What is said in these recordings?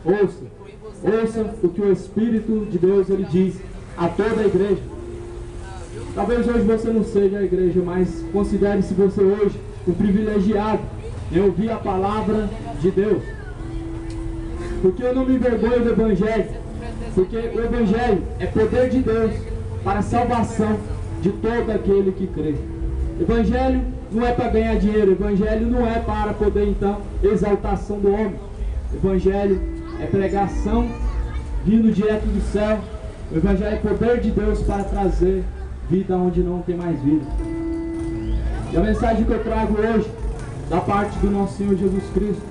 ouça o que o Espírito de Deus ele diz a toda a igreja. Talvez hoje você não seja a igreja, mas considere-se você hoje um privilegiado em ouvir a palavra de Deus. Porque eu não me envergonho do Evangelho, porque o Evangelho é poder de Deus para a salvação de todo aquele que crê. Evangelho não é para ganhar dinheiro, Evangelho não é para poder então exaltação do homem. Evangelho é pregação vindo direto do céu. O Evangelho é poder de Deus para trazer vida onde não tem mais vida. E a mensagem que eu trago hoje, da parte do nosso Senhor Jesus Cristo,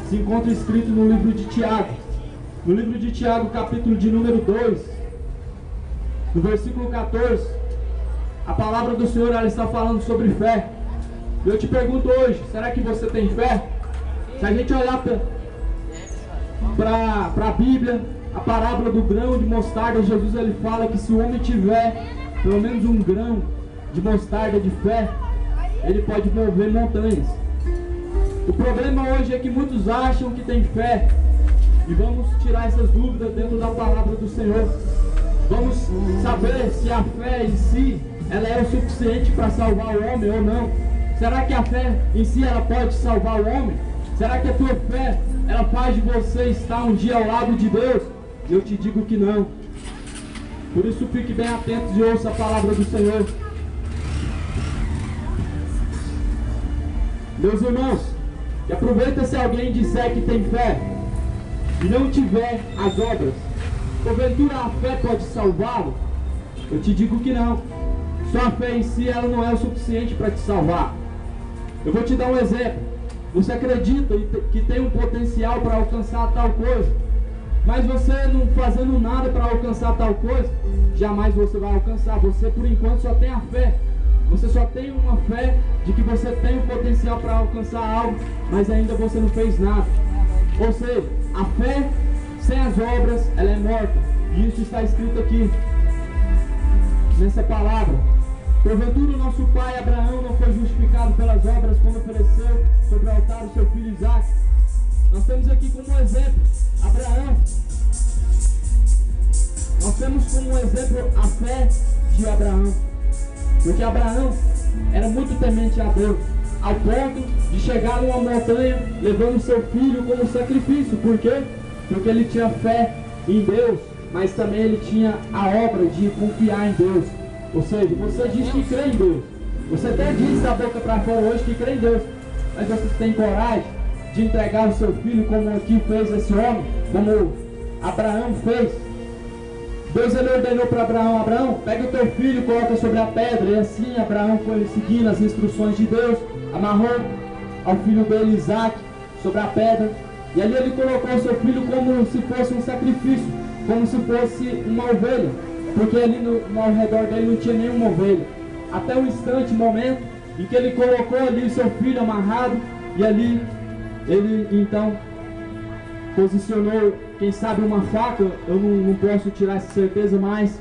se encontra escrito no livro de Tiago. No livro de Tiago, capítulo de número 2, no versículo 14, a palavra do Senhor ela está falando sobre fé. Eu te pergunto hoje, será que você tem fé? Se a gente olhar para a Bíblia, a parábola do grão de mostarda, Jesus ele fala que se o homem tiver pelo menos um grão de mostarda de fé, ele pode mover montanhas. O problema hoje é que muitos acham que tem fé, e vamos tirar essas dúvidas dentro da palavra do Senhor. Vamos saber se a fé em si ela é o suficiente para salvar o homem ou não. Será que a fé em si ela pode salvar o homem? Será que a tua fé ela faz de você estar um dia ao lado de Deus? Eu te digo que não. Por isso fique bem atento e ouça a palavra do Senhor. Meus irmãos, e aproveita se alguém disser que tem fé e não tiver as obras, porventura a fé pode salvá-lo? Eu te digo que não. Só a fé em si ela não é o suficiente para te salvar. Eu vou te dar um exemplo. Você acredita que tem um potencial para alcançar tal coisa, mas você não fazendo nada para alcançar tal coisa, jamais você vai alcançar. Você por enquanto só tem a fé. Você só tem uma fé de que você tem um potencial para alcançar algo, mas ainda você não fez nada. Ou seja, a fé sem as obras, ela é morta. E isso está escrito aqui, nessa palavra. Porventura o nosso pai Abraão não foi justificado pelas obras quando ofereceu sobre o altar o seu filho Isaque. Nós temos aqui como exemplo Abraão. Nós temos como exemplo a fé de Abraão. Porque Abraão era muito temente a Deus, ao ponto de chegar numa montanha levando seu filho como sacrifício. Por quê? Porque ele tinha fé em Deus, mas também ele tinha a obra de confiar em Deus. Ou seja, você diz que crê em Deus, você até diz da boca para fora hoje que crê em Deus, mas você tem coragem de entregar o seu filho como aqui fez esse homem, como Abraão fez? Deus ele ordenou para Abraão: Abraão, pega o teu filho e coloca sobre a pedra. E assim Abraão foi seguindo as instruções de Deus, amarrou ao filho dele Isaque sobre a pedra, e ali ele colocou o seu filho como se fosse um sacrifício, como se fosse uma ovelha, porque ali ao redor dele não tinha nenhuma ovelha, até um instante, momento em que ele colocou ali o seu filho amarrado, e ali ele então posicionou, quem sabe uma faca, eu não posso tirar essa certeza, mas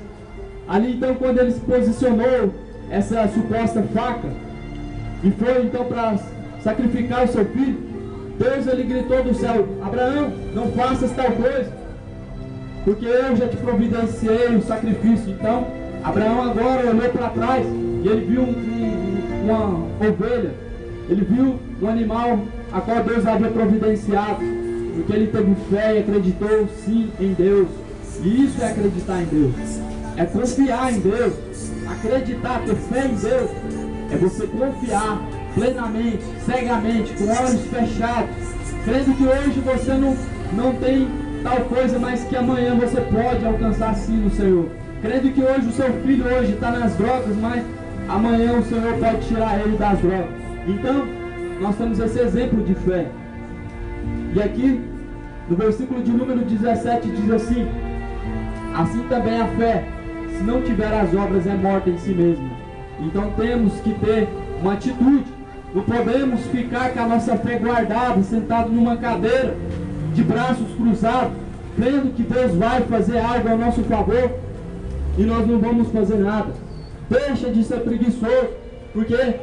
ali então quando ele se posicionou essa suposta faca e foi então para sacrificar o seu filho, Deus ele gritou do céu: Abraão, não faças tal coisa, porque eu já te providenciei o sacrifício. Então Abraão agora olhou para trás e ele viu uma ovelha, ele viu um animal a qual Deus havia providenciado, porque ele teve fé e acreditou sim em Deus. E isso é acreditar em Deus, é confiar em Deus. Acreditar, ter fé em Deus, é você confiar plenamente, cegamente, com olhos fechados, crendo que hoje você não tem tal coisa, mas que amanhã você pode alcançar sim no Senhor. Crendo que hoje o seu filho hoje está nas drogas, mas amanhã o Senhor pode tirar ele das drogas. Então, nós temos esse exemplo de fé. E aqui, no versículo de número 17, diz assim: assim também a fé, se não tiver as obras, é morta em si mesma. Então temos que ter uma atitude. Não podemos ficar com a nossa fé guardada, sentado numa cadeira, de braços cruzados, crendo que Deus vai fazer algo ao nosso favor, e nós não vamos fazer nada. Deixa de ser preguiçoso, porque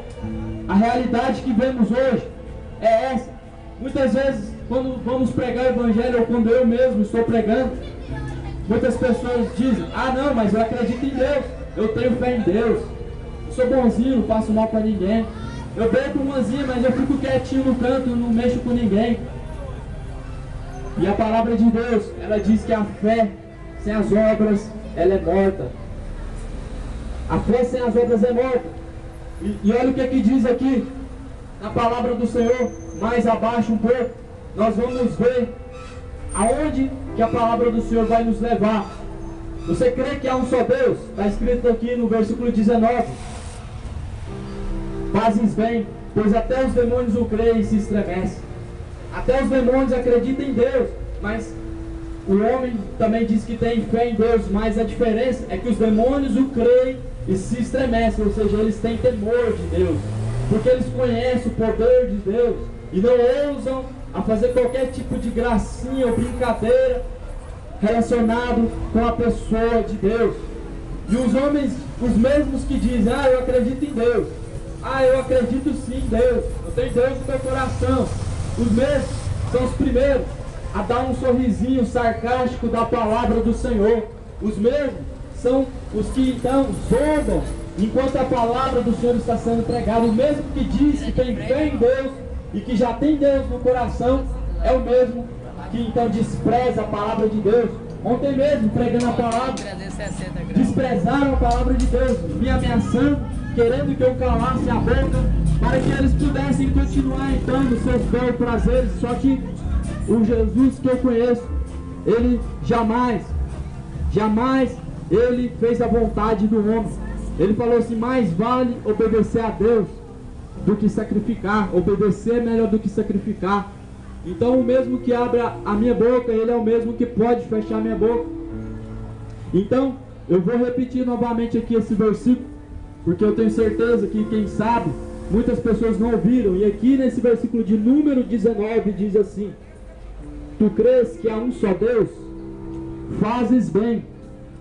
a realidade que vemos hoje é essa. Muitas vezes quando vamos pregar o Evangelho, ou quando eu mesmo estou pregando, muitas pessoas dizem: ah não, mas eu acredito em Deus, eu tenho fé em Deus, eu sou bonzinho, não faço mal para ninguém, eu bebo umazinha, mas eu fico quietinho no canto, não mexo com ninguém. E a palavra de Deus, ela diz que a fé sem as obras, ela é morta. A fé sem as obras é morta. E olha o que diz aqui na palavra do Senhor, mais abaixo um pouco, nós vamos ver aonde que a palavra do Senhor vai nos levar. Você crê que há um só Deus? Está escrito aqui no versículo 19: fazes bem, pois até os demônios o creem e se estremecem. Até os demônios acreditam em Deus, mas o homem também diz que tem fé em Deus, mas a diferença é que os demônios o creem e se estremecem, ou seja, eles têm temor de Deus, porque eles conhecem o poder de Deus e não ousam a fazer qualquer tipo de gracinha ou brincadeira relacionado com a pessoa de Deus. E os homens, os mesmos que dizem: ah, eu acredito em Deus, ah, eu acredito sim em Deus, eu tenho Deus no meu coração, os mesmos são os primeiros a dar um sorrisinho sarcástico da palavra do Senhor. Os mesmos são os que então zombam enquanto a palavra do Senhor está sendo pregada. O mesmo que diz que tem fé em Deus e que já tem Deus no coração é o mesmo que então despreza a palavra de Deus. Ontem mesmo, pregando a palavra, desprezaram a palavra de Deus, me ameaçando, querendo que eu calasse a boca, para que eles pudessem continuar então nos seus belos prazeres. Só que o Jesus que eu conheço, ele jamais ele fez a vontade do homem. Ele falou assim: mais vale obedecer a Deus do que sacrificar. Obedecer é melhor do que sacrificar. Então o mesmo que abre a minha boca, ele é o mesmo que pode fechar a minha boca. Então eu vou repetir novamente aqui esse versículo, porque eu tenho certeza que, quem sabe, muitas pessoas não ouviram. E aqui nesse versículo de número 19 diz assim: tu crês que há um só Deus? Fazes bem,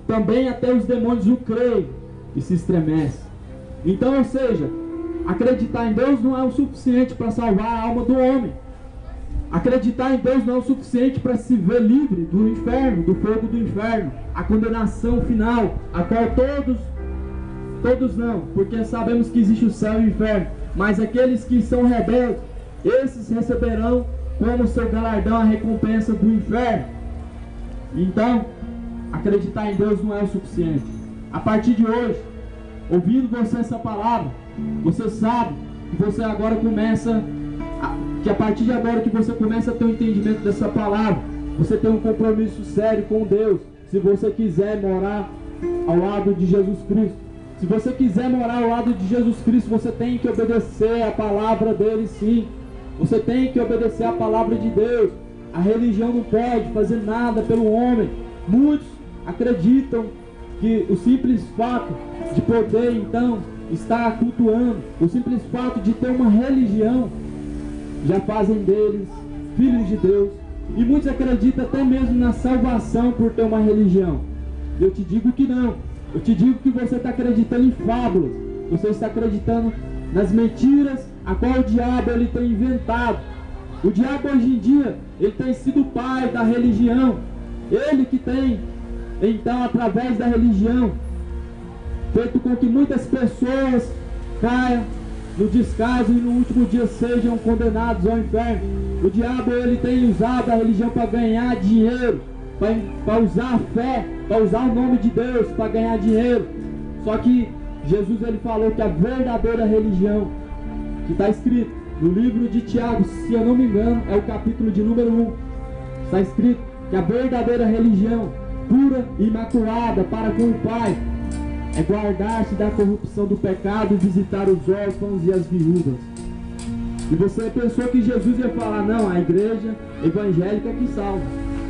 também até os demônios o creem e se estremecem. Então, ou seja, acreditar em Deus não é o suficiente para salvar a alma do homem. Acreditar em Deus não é o suficiente para se ver livre do inferno, do fogo do inferno, a condenação final, a qual todos não, porque sabemos que existe o céu e o inferno, mas aqueles que são rebeldes, esses receberão como seu galardão a recompensa do inferno. Então, acreditar em Deus não é o suficiente. A partir de hoje, ouvindo você essa palavra, você sabe que você agora começa que a partir de agora que você começa a ter um entendimento dessa palavra, você tem um compromisso sério com Deus. Se você quiser morar ao lado de Jesus Cristo, se você quiser morar ao lado de Jesus Cristo, você tem que obedecer a palavra dele, sim. Você tem que obedecer a palavra de Deus. A religião não pode fazer nada pelo homem. Muitos acreditam que o simples fato de poder então estar cultuando, o simples fato de ter uma religião, já fazem deles filhos de Deus. E muitos acreditam até mesmo na salvação por ter uma religião. Eu te digo que não. Eu te digo que você está acreditando em fábulas. Você está acreditando nas mentiras a qual o diabo ele tem inventado. O diabo hoje em dia, ele tem sido o pai da religião. Ele que tem, então, através da religião, feito com que muitas pessoas caiam no descaso e no último dia sejam condenados ao inferno. O diabo ele tem usado a religião para ganhar dinheiro, para usar a fé, para usar o nome de Deus para ganhar dinheiro. Só que Jesus ele falou que a verdadeira religião, que está escrito no livro de Tiago, se eu não me engano, é o capítulo de número 1, está escrito que a verdadeira religião, pura e imaculada para com o Pai, é guardar-se da corrupção do pecado e visitar os órfãos e as viúvas. E você pensou que Jesus ia falar: não, a igreja evangélica que salva,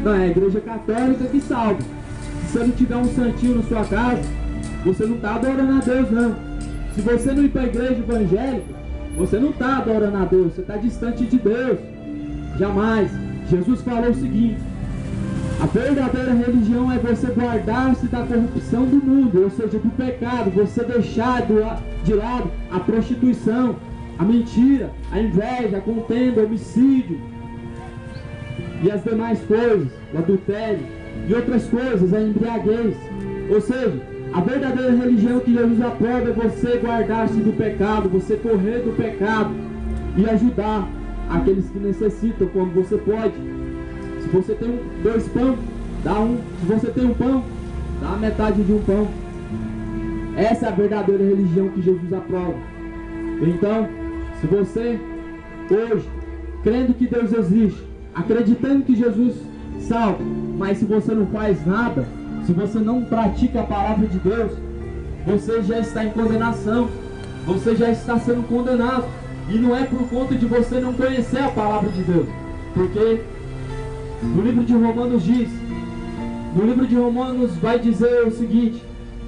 não, é a igreja católica que salva. Se você não tiver um santinho na sua casa, você não está adorando a Deus, não. Se você não ir para a igreja evangélica, você não está adorando a Deus, você está distante de Deus. Jamais. Jesus falou o seguinte: a verdadeira religião é você guardar-se da corrupção do mundo, ou seja, do pecado, você deixar de lado a prostituição, a mentira, a inveja, a contenda, o homicídio, e as demais coisas, o adultério e outras coisas, a embriaguez. Ou seja, a verdadeira religião que Jesus aprova é você guardar-se do pecado, você correr do pecado e ajudar aqueles que necessitam quando você pode. Se você tem 2 pães, dá um. Se você tem um pão, dá a metade de um pão. Essa é a verdadeira religião que Jesus aprova. Então, se você hoje, crendo que Deus existe, acreditando que Jesus salva, mas se você não faz nada, se você não pratica a palavra de Deus, você já está em condenação, você já está sendo condenado. E não é por conta de você não conhecer a palavra de Deus, porque no livro de Romanos diz, no livro de Romanos vai dizer o seguinte,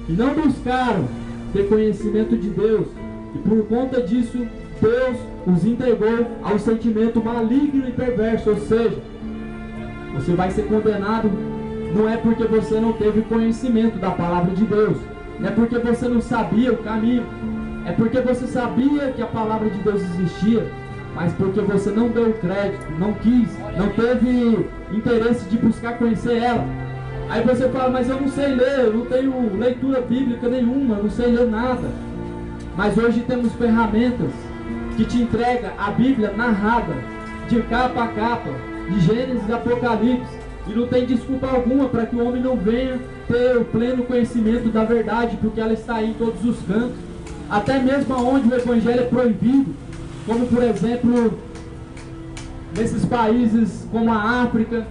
que não buscaram ter conhecimento de Deus, e por conta disso Deus os entregou ao sentimento maligno e perverso. Ou seja, você vai ser condenado, não é porque você não teve conhecimento da palavra de Deus, não é porque você não sabia o caminho, é porque você sabia que a palavra de Deus existia, mas porque você não deu crédito, não quis, não teve interesse de buscar conhecer ela. Aí você fala, mas eu não sei ler, eu não tenho leitura bíblica nenhuma, eu não sei ler nada. Mas hoje temos ferramentas que te entregam a Bíblia narrada, de capa a capa, de Gênesis a Apocalipse, e não tem desculpa alguma para que o homem não venha ter o pleno conhecimento da verdade, porque ela está aí em todos os cantos, até mesmo onde o Evangelho é proibido, como por exemplo, nesses países como a África,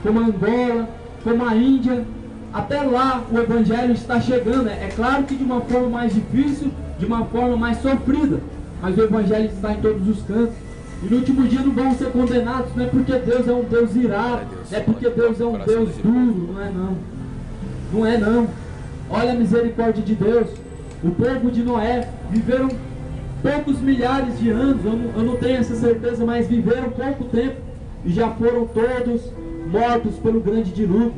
como a Angola, como a Índia, até lá o Evangelho está chegando. É claro que de uma forma mais difícil, de uma forma mais sofrida, mas o Evangelho está em todos os cantos. E no último dia não vão ser condenados, não é porque Deus é um Deus irado, não é porque Deus é um Deus duro, não é não. Não é não. Olha a misericórdia de Deus. O povo de Noé viveram poucos milhares de anos, eu não tenho essa certeza, mas viveram pouco tempo e já foram todos mortos pelo grande dilúvio.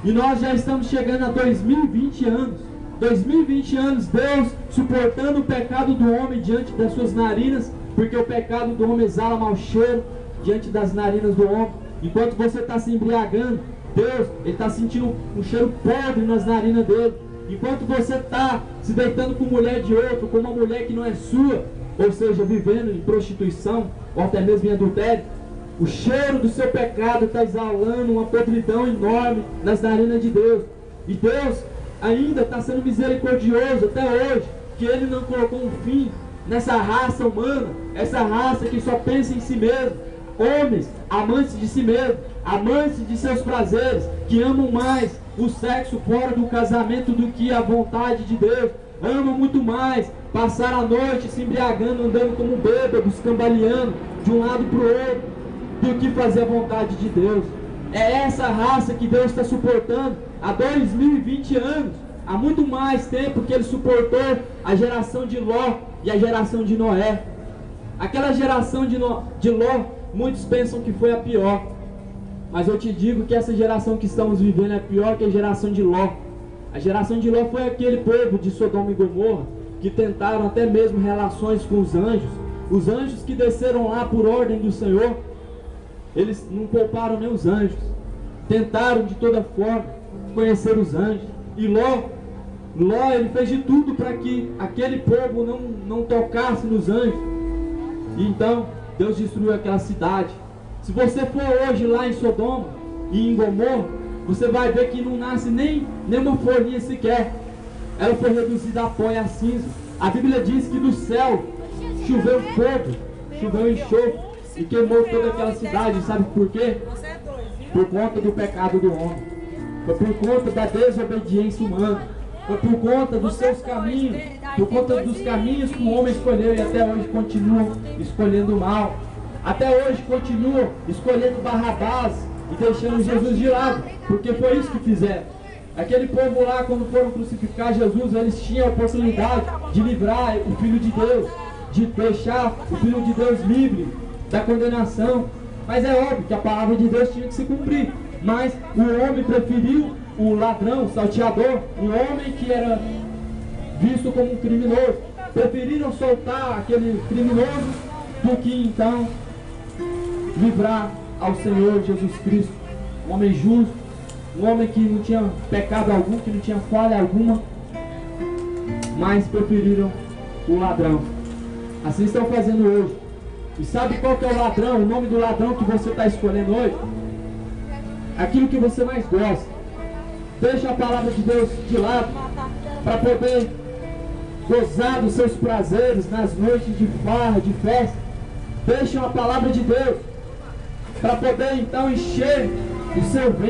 E nós já estamos chegando a 2020 anos. 2020 anos, Deus suportando o pecado do homem diante das suas narinas, porque o pecado do homem exala mau cheiro diante das narinas do homem. Enquanto você está se embriagando, Deus, Ele está sentindo um cheiro podre nas narinas dele. Enquanto você está se deitando com mulher de outro, com uma mulher que não é sua, ou seja, vivendo em prostituição, ou até mesmo em adultério, o cheiro do seu pecado está exalando uma podridão enorme nas narinas de Deus. E Deus ainda está sendo misericordioso até hoje, que Ele não colocou um fim nessa raça humana, essa raça que só pensa em si mesmo, homens amantes de si mesmo, amantes de seus prazeres, que amam mais o sexo fora do casamento do que a vontade de Deus, amam muito mais passar a noite se embriagando, andando como bêbados, cambaleando de um lado para o outro, do que fazer a vontade de Deus. É essa raça que Deus está suportando há 2020 anos, há muito mais tempo que Ele suportou a geração de Ló e a geração de Noé. Aquela geração de Ló, muitos pensam que foi a pior, mas eu te digo que essa geração que estamos vivendo é pior que a geração de Ló. A geração de Ló foi aquele povo de Sodoma e Gomorra que tentaram até mesmo relações com os anjos que desceram lá por ordem do Senhor. Eles não pouparam nem os anjos, tentaram de toda forma conhecer os anjos. E Ló ele fez de tudo para que aquele povo não tocasse nos anjos. E então Deus destruiu aquela cidade. Se você for hoje lá em Sodoma e em Gomorra, você vai ver que não nasce nem uma folhinha sequer. Ela foi reduzida a pó e a cinza. A Bíblia diz que do céu choveu fogo, choveu enxofre e queimou toda aquela cidade. Sabe por quê? Por conta do pecado do homem. Foi por conta da desobediência humana. Foi por conta dos seus caminhos, por conta dos caminhos que o homem escolheu e até hoje continua escolhendo o mal. Até hoje continua escolhendo Barrabás e deixando Jesus de lado, porque foi isso que fizeram. Aquele povo lá, quando foram crucificar Jesus, eles tinham a oportunidade de livrar o Filho de Deus, de deixar o Filho de Deus livre da condenação. Mas é óbvio que a palavra de Deus tinha que se cumprir. Mas o homem preferiu o ladrão, o salteador, um homem que era visto como um criminoso. Preferiram soltar aquele criminoso do que então livrar ao Senhor Jesus Cristo, um homem justo, um homem que não tinha pecado algum, que não tinha falha alguma, mas preferiram o ladrão. Assim estão fazendo hoje. E sabe qual que é o ladrão, o nome do ladrão que você está escolhendo hoje? Aquilo que você mais gosta. Deixa a palavra de Deus de lado para poder gozar dos seus prazeres nas noites de farra, de festa. Deixa a palavra de Deus para poder então encher o seu ventre.